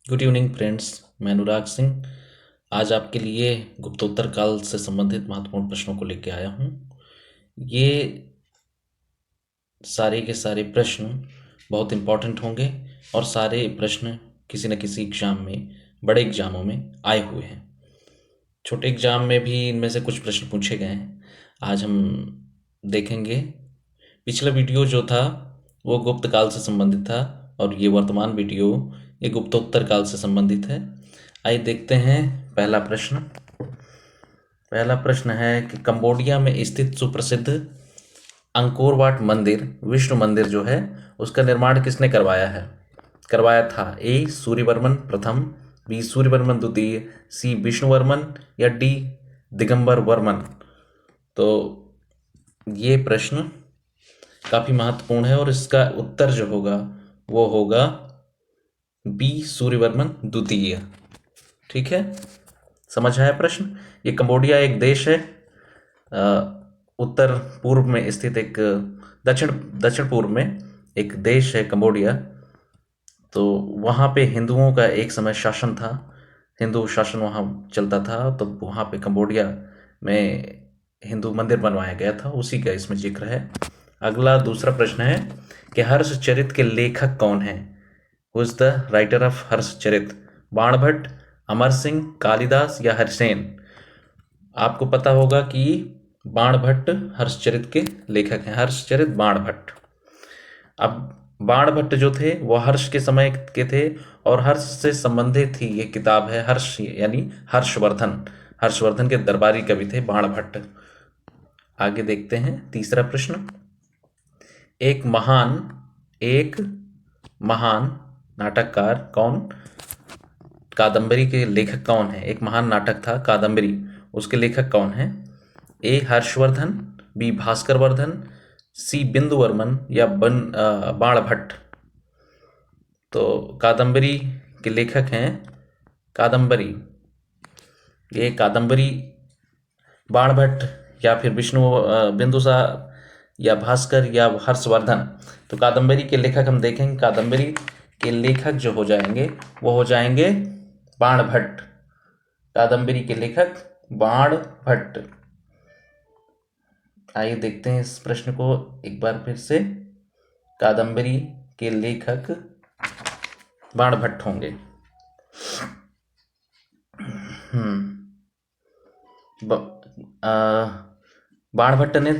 Good evening friends, मैं अनुराग सिंह आज आपके लिए गुप्तोत्तर काल से संबंधित महत्वपूर्ण प्रश्नों को लेकर आया हूँ। ये सारे के सारे प्रश्न बहुत इम्पॉर्टेंट होंगे और सारे प्रश्न किसी न किसी एग्जाम में, बड़े एग्जामों में आए हुए हैं। छोटे एग्जाम में भी इनमें से कुछ प्रश्न पूछे गए हैं। आज हम देखेंगे। पिछला वीडियो जो था वो गुप्त काल से संबंधित था और ये वर्तमान वीडियो ये गुप्तोत्तर काल से संबंधित है। आइए देखते हैं पहला प्रश्न। पहला प्रश्न है कि कंबोडिया में स्थित सुप्रसिद्ध अंकोर वाट मंदिर, विष्णु मंदिर जो है, उसका निर्माण किसने करवाया था? ए सूर्यवर्मन प्रथम, बी सूर्यवर्मन द्वितीय, सी विष्णुवर्मन या डी दिगंबर वर्मन। तो ये प्रश्न काफी महत्वपूर्ण है और इसका उत्तर जो होगा वो होगा बी सूर्यवर्मन द्वितीय। ठीक है, समझ आया प्रश्न? ये कंबोडिया एक देश है, उत्तर पूर्व में स्थित एक दक्षिण पूर्व में एक देश है कंबोडिया। तो वहाँ पे हिंदुओं का एक समय शासन था, हिंदू शासन वहाँ चलता था। तो वहाँ पे कंबोडिया में हिंदू मंदिर बनवाया गया था, उसी का इसमें जिक्र है। अगला दूसरा प्रश्न है कि हर्षचरित के लेखक कौन है? Who is the writer of Harshacharita? Banabhatta, Amar Singh, Kalidasa या हरिसेन? आपको पता होगा कि बाणभट्ट हर्षचरित के लेखक हैं, हर्षचरित बाणभट्ट। अब बाणभट्ट जो थे वो हर्ष के समय के थे और हर्ष से संबंधित ही ये किताब है। हर्ष यानी हर्षवर्धन के दरबारी कवि थे बाणभट्ट। आगे देखते हैं तीसरा प्रश्न। एक महान नाटककार कौन? कादंबरी के लेखक कौन है? एक महान नाटक था कादंबरी, उसके लेखक कौन है? ए हर्षवर्धन, बी भास्कर वर्धन, सी बिंदुवर्मन या बाणभट्ट। तो कादंबरी के लेखक हैं ये कादंबरी बाणभट्ट या फिर बिंदुसार या भास्कर या हर्षवर्धन। तो कादंबरी के लेखक हम देखेंगे, कादंबरी के लेखक जो हो जाएंगे वो हो जाएंगे बाणभट्ट। कादंबरी के लेखक बाणभट्ट। आइए देखते हैं इस प्रश्न को एक बार फिर से। कादंबरी के लेखक बाणभट्ट होंगे। बाणभट्ट ने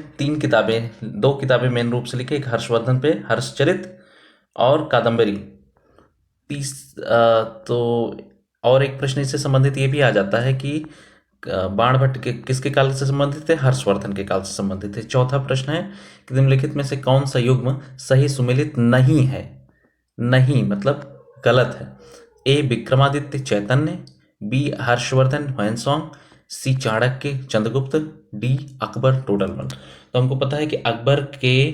दो किताबें मेन रूप से लिखी, एक हर्षवर्धन पे हर्षचरित और कादंबरी। तो और एक प्रश्न इससे संबंधित ये भी आ जाता है कि बाणभट्ट के किसके काल से संबंधित है? हर्षवर्धन के काल से संबंधित है। चौथा प्रश्न है कि निम्नलिखित में से कौन सा युग्म सही सुमेलित नहीं है? नहीं मतलब गलत है। ए विक्रमादित्य चैतन्य, बी हर्षवर्धन ह्वेनसांग, सी चाणक्य चंद्रगुप्त, डी अकबर टोडरमल। तो हमको पता है कि अकबर के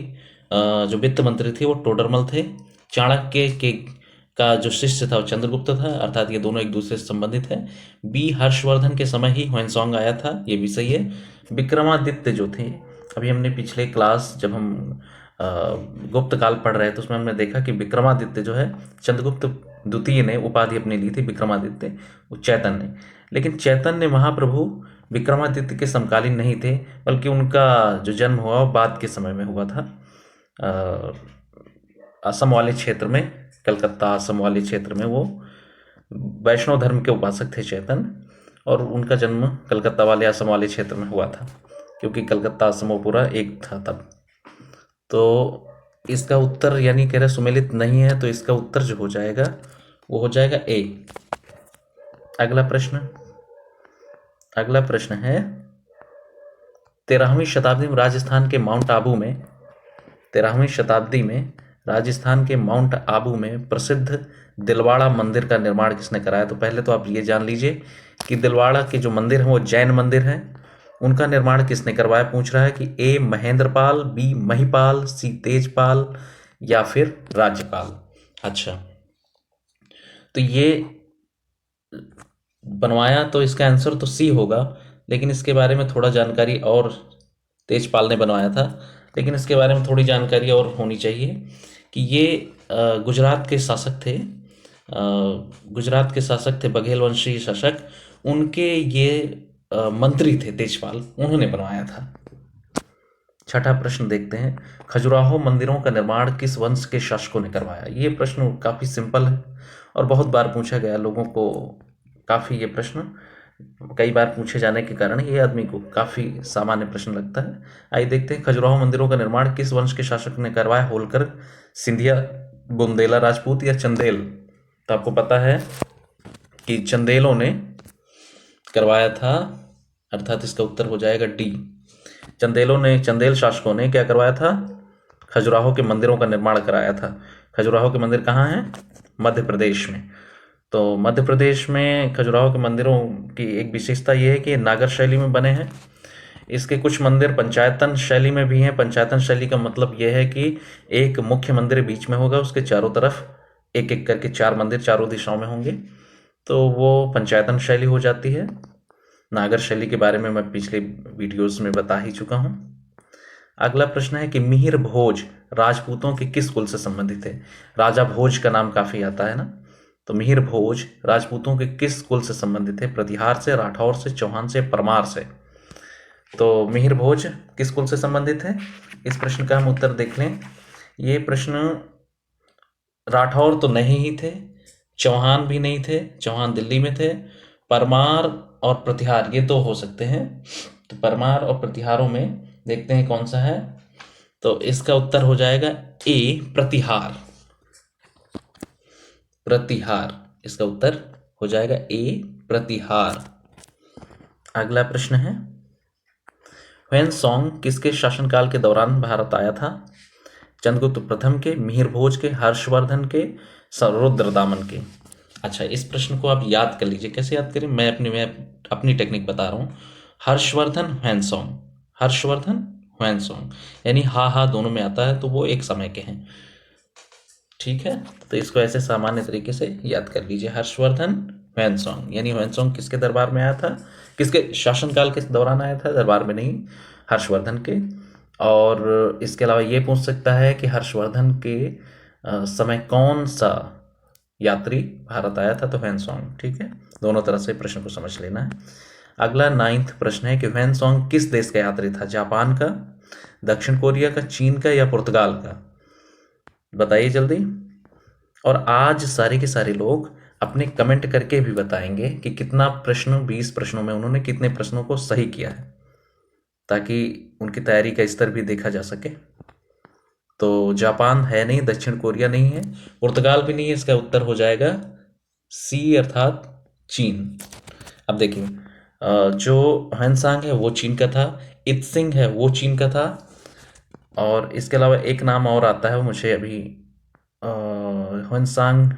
जो वित्त मंत्री थे वो टोडरमल थे। चाणक्य के का जो शिष्य था वो चंद्रगुप्त था, अर्थात ये दोनों एक दूसरे से संबंधित है। बी हर्षवर्धन के समय ही ह्वेनसांग आया था, ये भी सही है। विक्रमादित्य जो थे, अभी हमने पिछले क्लास जब हम गुप्त काल पढ़ रहे थे उसमें हमने देखा कि विक्रमादित्य जो है चंद्रगुप्त द्वितीय ने उपाधि अपनी ली थी विक्रमादित्य, वो चैतन्य। लेकिन चैतन्य महाप्रभु विक्रमादित्य के समकालीन नहीं थे, बल्कि उनका जो जन्म हुआ वो बाद के समय में हुआ था। असम वाले क्षेत्र में, कलकत्ता असम वाले क्षेत्र में वो वैष्णव धर्म के उपासक थे चैतन्य, और उनका जन्म कलकत्ता वाले असम वाले क्षेत्र में हुआ था, क्योंकि कलकत्ता असम वो पूरा एक था तब। तो इसका उत्तर यानी कह रहे सुमेलित नहीं है, तो इसका उत्तर जो हो जाएगा वो हो जाएगा ए। अगला प्रश्न है 13वीं शताब्दी में राजस्थान के माउंट आबू में प्रसिद्ध दिलवाड़ा मंदिर का निर्माण किसने कराया? तो पहले तो आप ये जान लीजिए कि दिलवाड़ा के जो मंदिर हैं वो जैन मंदिर हैं। उनका निर्माण किसने करवाया? पूछ रहा है कि ए महेंद्रपाल, बी महिपाल, सी तेजपाल या फिर राज्यपाल। अच्छा, तो ये बनवाया तो इसका आंसर तो सी होगा, लेकिन इसके बारे में थोड़ा जानकारी और, तेजपाल ने बनवाया था, लेकिन इसके बारे में थोड़ी जानकारी और होनी चाहिए कि ये गुजरात के शासक थे गुजरात के शासक थे, बघेल वंशी शासक, उनके ये मंत्री थे तेजपाल, उन्होंने बनवाया था। छठा प्रश्न देखते हैं, खजुराहो मंदिरों का निर्माण किस वंश के शासकों ने करवाया। ये प्रश्न काफ़ी सिंपल है और बहुत बार पूछा गया लोगों को, काफ़ी ये प्रश्न कई बार पूछे जाने के कारण ये आदमी को काफ़ी सामान्य प्रश्न लगता है। आइए देखते हैं, खजुराहो मंदिरों का निर्माण किस वंश के शासक ने करवाया। होलकर, सिंधिया, बुंदेला राजपूत या चंदेल। तो आपको पता है कि चंदेलों ने करवाया था, अर्थात इसका उत्तर हो जाएगा डी। चंदेल शासकों ने क्या करवाया था, खजुराहो के मंदिरों का निर्माण कराया था। खजुराहो के मंदिर कहाँ हैं, मध्य प्रदेश में। तो मध्य प्रदेश में खजुराहो के मंदिरों की एक विशेषता ये है कि नागर शैली में बने हैं। इसके कुछ मंदिर पंचायतन शैली में भी हैं। पंचायतन शैली का मतलब यह है कि एक मुख्य मंदिर बीच में होगा, उसके चारों तरफ एक एक करके 4 मंदिर चारों दिशाओं में होंगे, तो वो पंचायतन शैली हो जाती है। नागर शैली के बारे में मैं पिछले वीडियोस में बता ही चुका हूँ। अगला प्रश्न है कि मिहिर भोज राजपूतों के किस कुल से संबंधित है। राजा भोज का नाम काफी आता है ना, तो मिहिर भोज राजपूतों के किस कुल से संबंधित है। प्रतिहार से, राठौर से, चौहान से, परमार से। तो मिहिर भोज किस कुल से संबंधित है, इस प्रश्न का हम उत्तर देख लें। ये प्रश्न राठौर तो नहीं ही थे, चौहान भी नहीं थे, चौहान दिल्ली में थे। परमार और प्रतिहार ये दो हो सकते हैं, तो परमार और प्रतिहारों में देखते हैं कौन सा है। तो इसका उत्तर हो जाएगा ए, प्रतिहार। प्रतिहार इसका उत्तर हो जाएगा ए, प्रतिहार। अगला प्रश्न है, ह्वेनसोंग किसके शासनकाल के दौरान भारत आया था। चंद्रगुप्त प्रथम के, मिहिर भोज के, हर्षवर्धन के, रुद्रदामन के। अच्छा, इस प्रश्न को आप याद कर लीजिए। कैसे याद करें, मैं अपनी टेक्निक बता रहा हूँ। हर्षवर्धन ह्वेनसोंग, हर्षवर्धन ह्वेनसोंग, यानी हा हा दोनों में आता है, तो वो एक समय के हैं। ठीक है, तो इसको ऐसे सामान्य तरीके से याद कर लीजिए, हर्षवर्धन ह्वेनसोंग। यानी ह्वेनसोंग किसके दरबार में आया था, किसके शासनकाल के दौरान आया था, दरबार में नहीं, हर्षवर्धन के। और इसके अलावा ये पूछ सकता है कि हर्षवर्धन के समय कौन सा यात्री भारत आया था, तो ह्वेनसोंग। ठीक है, दोनों तरह से प्रश्न को समझ लेना है। अगला 9th प्रश्न है कि ह्वेनसोंग किस देश का यात्री था। जापान का, दक्षिण कोरिया का, चीन का या पुर्तगाल का। बताइए जल्दी। और आज सारे के सारे लोग अपने कमेंट करके भी बताएंगे कि कितना प्रश्न, 20 प्रश्नों में उन्होंने कितने प्रश्नों को सही किया है, ताकि उनकी तैयारी का स्तर भी देखा जा सके। तो जापान है नहीं, दक्षिण कोरिया नहीं है, पुर्तगाल भी नहीं है। इसका उत्तर हो जाएगा सी, अर्थात चीन। अब देखिए, जो ह्वेनसांग है वो चीन का था, इत्सिंग है वो चीन का था, और इसके अलावा एक नाम और आता है, वो मुझे अभी ह्वेनसांग,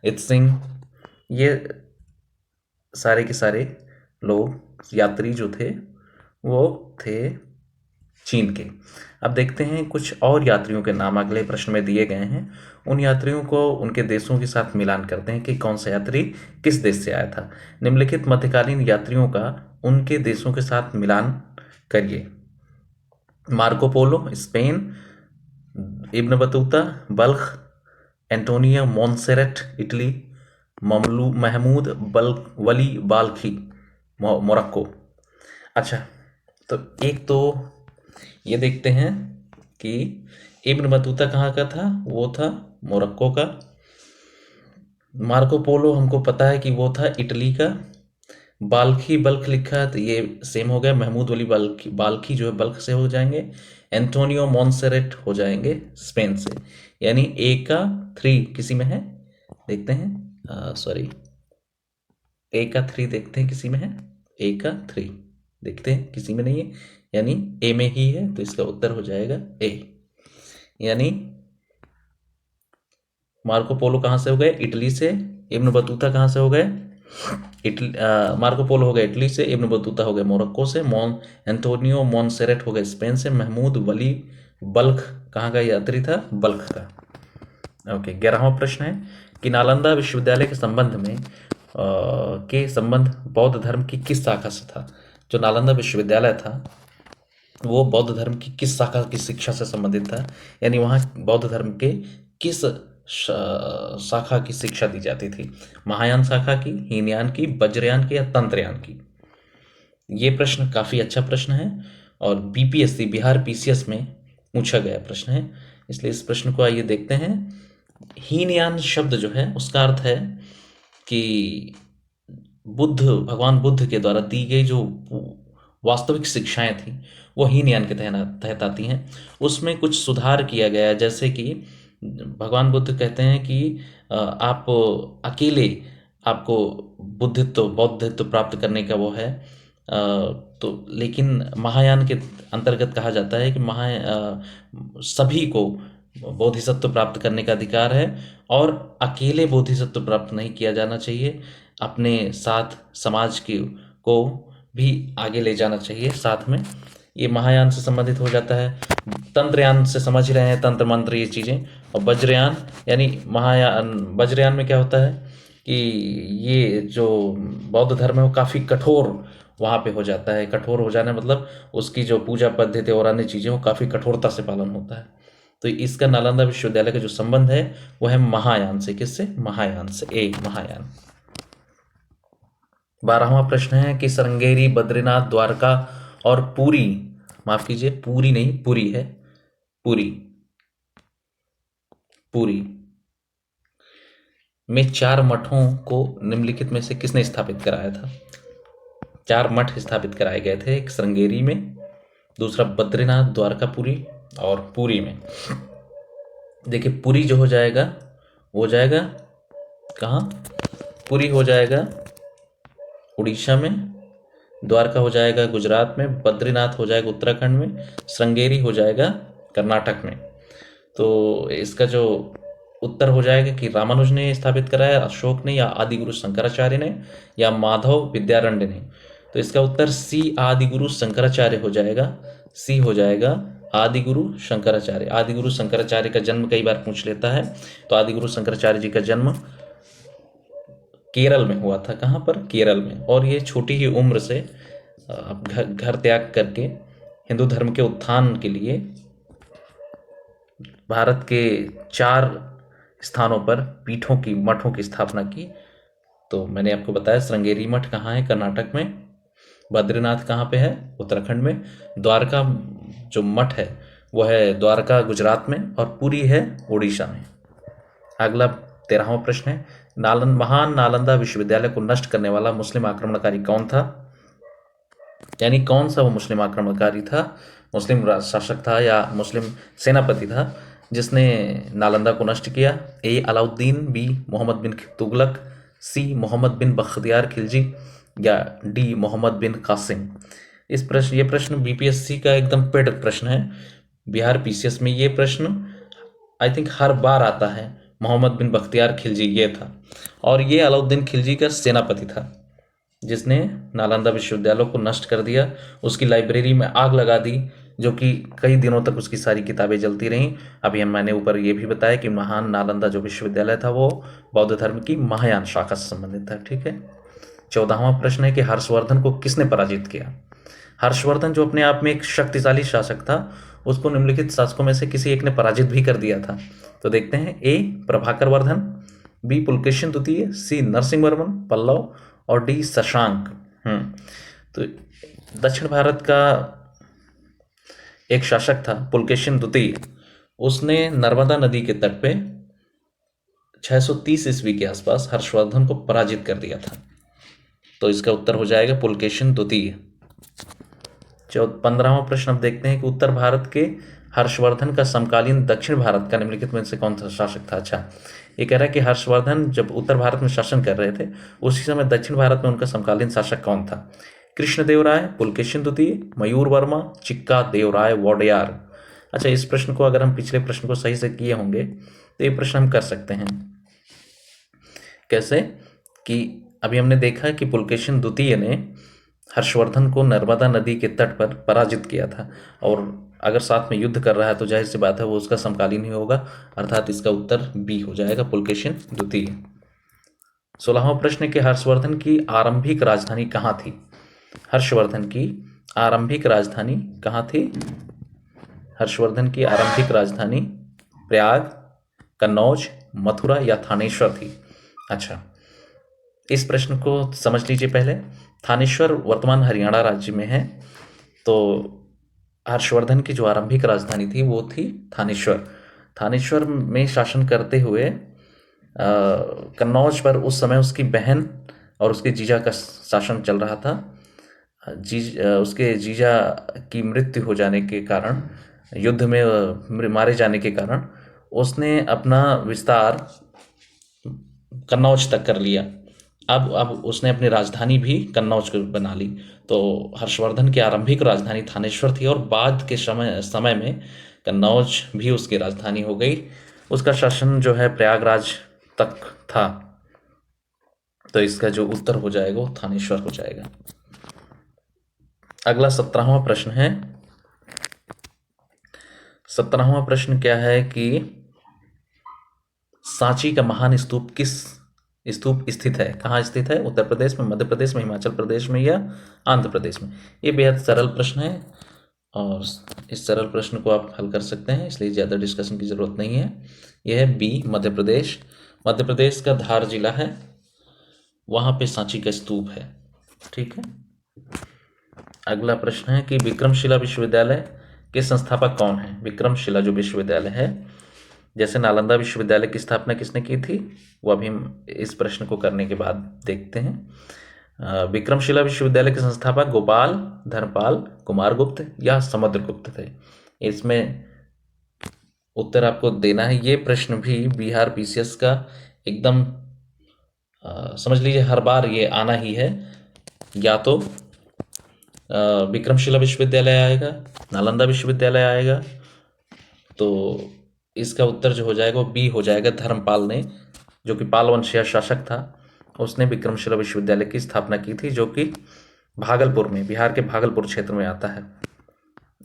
इत्सिंग, ये सारे के सारे लोग, यात्री जो थे वो थे चीन के। अब देखते हैं कुछ और यात्रियों के नाम अगले प्रश्न में दिए गए हैं। उन यात्रियों को उनके देशों के साथ मिलान करते हैं कि कौन सा यात्री किस देश से आया था। निम्नलिखित मध्यकालीन यात्रियों का उनके देशों के साथ मिलान करिए। Marco Polo, Spain, Ibn Battuta, Balkh, Antonio Monserrate, Italy, Mahmud Wali Balkhi, Morocco. अच्छा, तो एक तो ये देखते हैं कि इब्न बतूता कहाँ का था, वो था मोरक्को का। मार्को पोलो हमको पता है कि वो था इटली का। बाल्खी, बल्ख लिखा है तो ये सेम हो गया। महमूद वली बाल्खी जो है बल्ख से हो जाएंगे। एंटोनियो मोंसेरेट हो जाएंगे स्पेन से। यानी ए का 3 किसी में है, देखते हैं, सॉरी, ए का 3 देखते हैं किसी में है, ए का 3 देखते हैं किसी में नहीं है, यानी ए में ही है, तो इसका उत्तर हो जाएगा ए। यानी मार्को पोलो कहाँ से हो गए, इटली से। इब्न बतूता कहाँ से हो गए, मार्को पोलो हो गए इटली से, इब्न बतूता हो गए मोरक्को से, एंटोनियो मोंसेरेट हो गए स्पेन से, महमूद वली बल्ख कहाँ का यात्री था, बल्ख का। ओके, 11वां प्रश्न है कि नालंदा विश्वविद्यालय के संबंध बौद्ध धर्म की किस शाखा से था। जो नालंदा विश्वविद्यालय था वो बौद्ध धर्म की किस शाखा की शिक्षा से संबंधित था, यानी वहाँ बौद्ध धर्म के किस शाखा की शिक्षा दी जाती थी? महायान शाखा की, हीनयान की, वज्रयान की या तंत्रयान की? ये प्रश्न काफ़ी अच्छा प्रश्न है और बीपीएससी बिहार पीसीएस में पूछा गया प्रश्न है, इसलिए इस प्रश्न को आइए देखते हैं। हीनयान शब्द जो है उसका अर्थ है कि भगवान बुद्ध के द्वारा दी गई जो वास्तविक शिक्षाएं थी वो हीनयान के तहत आती हैं। उसमें कुछ सुधार किया गया है, जैसे कि भगवान बुद्ध कहते हैं कि आप अकेले आपको बुद्धित्व बौद्धित्व प्राप्त करने का वो है, तो लेकिन महायान के अंतर्गत कहा जाता है कि सभी को बोधिसत्व प्राप्त करने का अधिकार है और अकेले बोधिसत्व प्राप्त नहीं किया जाना चाहिए, अपने साथ समाज को भी आगे ले जाना चाहिए साथ में। ये महायान से संबंधित हो जाता है। तंत्रयान से समझ रहे हैं, तंत्र मंत्र ये चीज़ें। और वज्रयान यानी महायान, वज्रयान में क्या होता है कि ये जो बौद्ध धर्म है वो काफ़ी कठोर वहाँ पे हो जाता है। कठोर हो जाना मतलब उसकी जो पूजा पद्धति और अन्य चीज़ें वो काफ़ी कठोरता से पालन होता है। तो इसका नालंदा विश्वविद्यालय का जो संबंध है वो है महायान से। किससे? महायान से। महायान। 12वां प्रश्न है कि श्रृंगेरी, बद्रीनाथ, द्वारका और पुरी, माफ कीजिए पूरी नहीं, पुरी है, पुरी, पुरी में 4 मठों को निम्नलिखित में से किसने स्थापित कराया था? 4 मठ स्थापित कराए गए थे, एक श्रृंगेरी में, दूसरा बद्रीनाथ, द्वारकापुरी और पुरी में। देखिए पुरी जो हो जाएगा वो जाएगा कहाँ? पुरी हो जाएगा उड़ीसा में, द्वारका हो जाएगा गुजरात में, बद्रीनाथ हो जाएगा उत्तराखंड में, श्रृंगेरी हो जाएगा कर्नाटक में। तो इसका जो उत्तर हो जाएगा कि रामानुज ने स्थापित कराया, अशोक ने, या आदिगुरु शंकराचार्य ने, या माधव विद्यारण्य ने। तो इसका उत्तर सी आदिगुरु शंकराचार्य हो जाएगा। सी हो जाएगा आदिगुरु शंकराचार्य। आदिगुरु शंकराचार्य का जन्म कई बार पूछ लेता है, तो आदिगुरु शंकराचार्य जी का जन्म केरल में हुआ था। कहाँ पर? केरल में। और ये छोटी ही उम्र से घर त्याग करके हिंदू धर्म के उत्थान के लिए भारत के 4 स्थानों पर पीठों की, मठों की स्थापना की। तो मैंने आपको बताया श्रृंगेरी मठ कहाँ है? कर्नाटक में। बद्रीनाथ कहाँ पे है? उत्तराखंड में। द्वारका जो मठ है वो है द्वारका गुजरात में, और पुरी है उड़ीसा में। अगला 13वां प्रश्न है, महान नालंदा विश्वविद्यालय को नष्ट करने वाला मुस्लिम आक्रमणकारी कौन था? यानी कौन सा वो मुस्लिम आक्रमणकारी था? मुस्लिम शासक था या मुस्लिम सेनापति था जिसने नालंदा को नष्ट किया? ए अलाउद्दीन, बी मोहम्मद बिन तुगलक, सी मोहम्मद बिन बख्तियार खिलजी, या डी मोहम्मद बिन कासिम। ये प्रश्न बीपीएससी का एकदम पेड प्रश्न है। बिहार पीसीएस में ये प्रश्न आई थिंक हर बार आता है। मोहम्मद बिन बख्तियार खिलजी ये था, और ये अलाउद्दीन खिलजी का सेनापति था जिसने नालंदा विश्वविद्यालय को नष्ट कर दिया, उसकी लाइब्रेरी में आग लगा दी, जो कि कई दिनों तक उसकी सारी किताबें जलती रहीं। अभी मैंने ऊपर ये भी बताया कि महान नालंदा जो विश्वविद्यालय था वो बौद्ध धर्म की महायान शाखा से संबंधित था। ठीक है। 14वां प्रश्न है कि हर्षवर्धन को किसने पराजित किया? हर्षवर्धन जो अपने आप में एक शक्तिशाली शासक था, उसको निम्नलिखित शासकों में से किसी एक ने पराजित भी कर दिया था। तो देखते हैं, ए प्रभाकर वर्धन, बी पुलकेशिन द्वितीय, सी नरसिंह वर्मन पल्लव, और डी शशांक। तो दक्षिण भारत का एक शासक था पुलकेशिन द्वितीय, उसने नर्मदा नदी के तट पे 630 ईस्वी के आसपास हर्षवर्धन को पराजित कर दिया था। तो इसका उत्तर हो जाएगा पुलकेशिन द्वितीय। 15वां प्रश्न अब देखते हैं कि उत्तर भारत के हर्षवर्धन का समकालीन दक्षिण भारत का निम्नलिखित में से कौन सा शासक था? अच्छा, ये कह रहा है कि हर्षवर्धन जब उत्तर भारत में शासन कर रहे थे उसी समय दक्षिण भारत में उनका समकालीन शासक कौन था? कृष्णदेवराय, पुलकेशिन द्वितीय, मयूर वर्मा, चिक्का देवराय वोडेयार। अच्छा, इस प्रश्न को अगर हम पिछले प्रश्न को सही से किए होंगे तो ये प्रश्न हम कर सकते हैं। कैसे? कि अभी हमने देखा कि पुलकेशिन द्वितीय ने हर्षवर्धन को नर्मदा नदी के तट पर पराजित किया था, और अगर साथ में युद्ध कर रहा है तो जाहिर सी बात है वो उसका समकालीन ही होगा, अर्थात इसका उत्तर बी हो जाएगा, पुलकेशिन द्वितीय। 16वां प्रश्न है कि हर्षवर्धन की आरंभिक राजधानी कहाँ थी? हर्षवर्धन की आरंभिक राजधानी कहाँ थी? हर्षवर्धन की आरंभिक राजधानी प्रयाग, कन्नौज, मथुरा या थानेश्वर थी? अच्छा, इस प्रश्न को समझ लीजिए पहले। थानेश्वर वर्तमान हरियाणा राज्य में है। तो हर्षवर्धन की जो आरंभिक राजधानी थी वो थी थानेश्वर। थानेश्वर में शासन करते हुए कन्नौज पर उस समय उसकी बहन और उसके जीजा का शासन चल रहा था। उसके जीजा की मृत्यु हो जाने के कारण, युद्ध में मारे जाने के कारण, उसने अपना विस्तार कन्नौज तक कर लिया। अब उसने अपनी राजधानी भी कन्नौज को बना ली। तो हर्षवर्धन की आरंभिक राजधानी थानेश्वर थी और बाद के समय में कन्नौज भी उसकी राजधानी हो गई। उसका शासन जो है प्रयागराज तक था। तो इसका जो उत्तर हो जाएगा वो थानेश्वर हो जाएगा। अगला 17वां प्रश्न है। 17वां प्रश्न क्या है कि सांची का महान स्तूप किस स्तूप स्थित है? कहाँ स्थित है? उत्तर प्रदेश में, मध्य प्रदेश में, हिमाचल प्रदेश में या आंध्र प्रदेश में? ये बेहद सरल प्रश्न है और इस सरल प्रश्न को आप हल कर सकते हैं, इसलिए ज़्यादा डिस्कशन की ज़रूरत नहीं है। यह है बी, मध्य प्रदेश। मध्य प्रदेश का धार जिला है, वहाँ पे सांची का स्तूप है। ठीक है। अगला प्रश्न है कि विक्रमशिला विश्वविद्यालय के संस्थापक कौन है? विक्रमशिला जो विश्वविद्यालय है, जैसे नालंदा विश्वविद्यालय की स्थापना किसने की थी, वो अभी हम इस प्रश्न को करने के बाद देखते हैं। विक्रमशिला विश्वविद्यालय के संस्थापक गोपाल, धर्मपाल, कुमारगुप्त या समुद्रगुप्त थे? इसमें उत्तर आपको देना है। ये प्रश्न भी बिहार पीसीएस का एकदम समझ लीजिए हर बार ये आना ही है। या तो विक्रमशिला विश्वविद्यालय आएगा, नालंदा विश्वविद्यालय आएगा। तो इसका उत्तर जो हो जाएगा वो बी हो जाएगा। धर्मपाल ने, जो कि पाल वंशीय शासक था, उसने विक्रमशिला विश्वविद्यालय की स्थापना की थी, जो कि भागलपुर में, बिहार के भागलपुर क्षेत्र में आता है।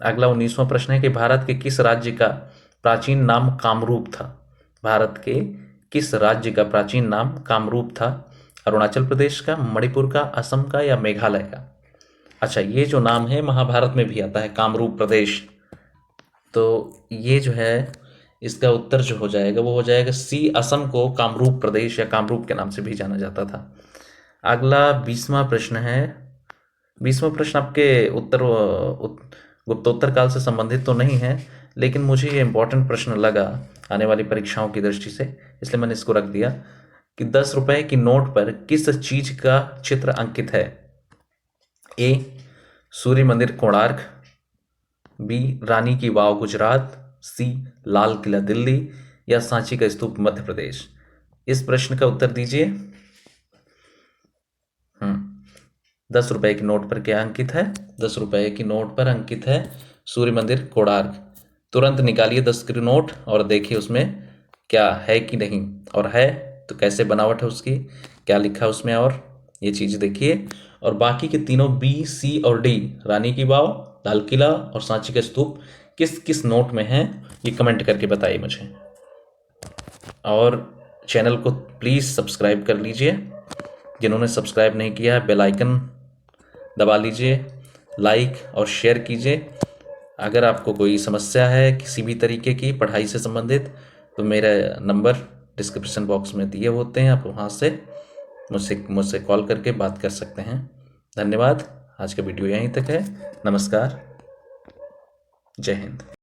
अगला 19वां प्रश्न है कि भारत के किस राज्य का प्राचीन नाम कामरूप था? भारत के किस राज्य का प्राचीन नाम कामरूप था? अरुणाचल प्रदेश का, मणिपुर का, असम का या मेघालय का? अच्छा, ये जो नाम है महाभारत में भी आता है, कामरूप प्रदेश। तो ये जो है इसका उत्तर जो हो जाएगा वो हो जाएगा सी। असम को कामरूप प्रदेश या कामरूप के नाम से भी जाना जाता था। अगला 20वां प्रश्न है। 20वां प्रश्न आपके गुप्तोत्तर काल से संबंधित तो नहीं है, लेकिन मुझे ये इंपॉर्टेंट प्रश्न लगा आने वाली परीक्षाओं की दृष्टि से, इसलिए मैंने इसको रख दिया कि 10 रुपए की नोट पर किस चीज का चित्र अंकित है? ए, सूर्य मंदिर कोणार्क, बी, रानी की वाव गुजरात, सी, लाल किला दिल्ली या सांची का स्तूप मध्य प्रदेश? इस प्रश्न का उत्तर दीजिए। 10 रुपए की नोट पर क्या अंकित है? 10 रुपए की नोट पर अंकित है सूर्य मंदिर कोणार्क। तुरंत निकालिए 10 की नोट और देखिए उसमें क्या है कि नहीं, और है तो कैसे बनावट है उसकी, क्या लिखा है उसमें, और ये चीज देखिए। और बाकी के तीनों बी, सी और डी, रानी की वाव, लाल किला और सांची का स्तूप, किस किस नोट में है, ये कमेंट करके बताइए मुझे। और चैनल को प्लीज़ सब्सक्राइब कर लीजिए। जिन्होंने सब्सक्राइब नहीं किया है, बेल आइकन दबा लीजिए, लाइक और शेयर कीजिए। अगर आपको कोई समस्या है किसी भी तरीके की पढ़ाई से संबंधित, तो मेरा नंबर डिस्क्रिप्शन बॉक्स में दिए होते हैं, आप वहाँ से मुझसे कॉल करके बात कर सकते हैं। धन्यवाद। आज का वीडियो यहीं तक है। नमस्कार। जय हिंद।